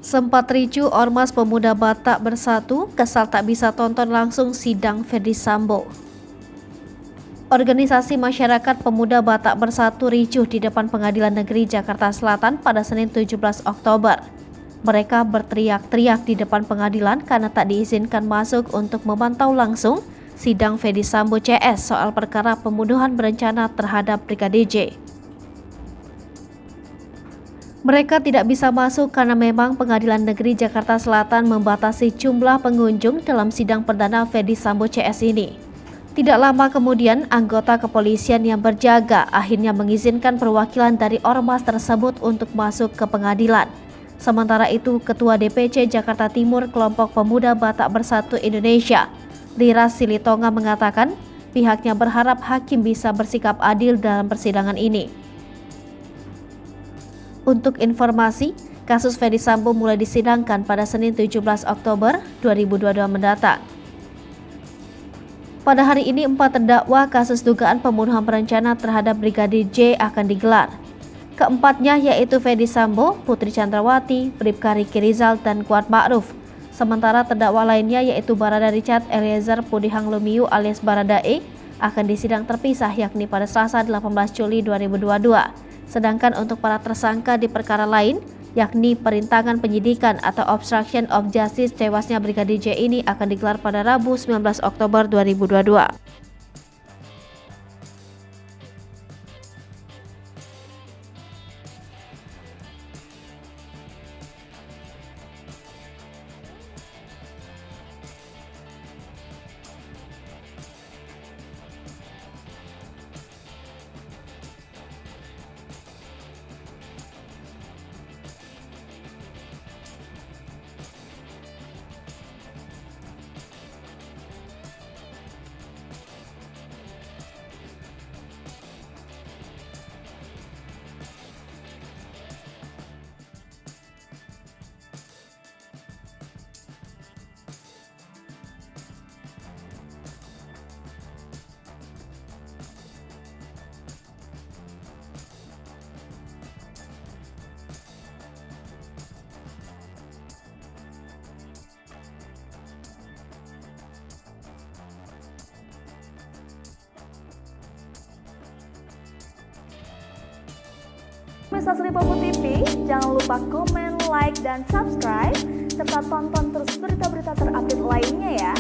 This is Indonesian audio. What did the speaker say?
Sempat ricuh Ormas Pemuda Batak Bersatu, kesal tak bisa tonton langsung sidang Ferdy Sambo. Organisasi Masyarakat Pemuda Batak Bersatu ricuh di depan Pengadilan Negeri Jakarta Selatan pada Senin 17 Oktober. Mereka berteriak-teriak di depan pengadilan karena tak diizinkan masuk untuk memantau langsung sidang Ferdy Sambo CS soal perkara pembunuhan berencana terhadap Brigadir J. Mereka tidak bisa masuk karena memang Pengadilan Negeri Jakarta Selatan membatasi jumlah pengunjung dalam sidang perdana Ferdy Sambo CS ini. Tidak lama kemudian, anggota kepolisian yang berjaga akhirnya mengizinkan perwakilan dari ormas tersebut untuk masuk ke pengadilan. Sementara itu, Ketua DPC Jakarta Timur Kelompok Pemuda Batak Bersatu Indonesia, Lira Silitonga mengatakan pihaknya berharap hakim bisa bersikap adil dalam persidangan ini. Untuk informasi, kasus Ferdy Sambo mulai disidangkan pada Senin 17 Oktober 2022 mendatang. Pada hari ini, 4 terdakwa kasus dugaan pembunuhan berencana terhadap Brigadir J akan digelar. Keempatnya yaitu Ferdy Sambo, Putri Chandrawati, Bribka Riki Rizal, dan Kuat Ma'ruf. Sementara terdakwa lainnya yaitu Barada Richard Eliezer Pudihang Lumiu alias Baradae akan disidang terpisah yakni pada Selasa 18 Juli 2022. Sedangkan untuk para tersangka di perkara lain, yakni perintangan penyidikan atau obstruction of justice tewasnya Brigadir J ini akan digelar pada Rabu 19 Oktober 2022. Pemirsa Sri Popo TV, jangan lupa komen, like, dan subscribe, serta tonton terus berita-berita terupdate lainnya ya.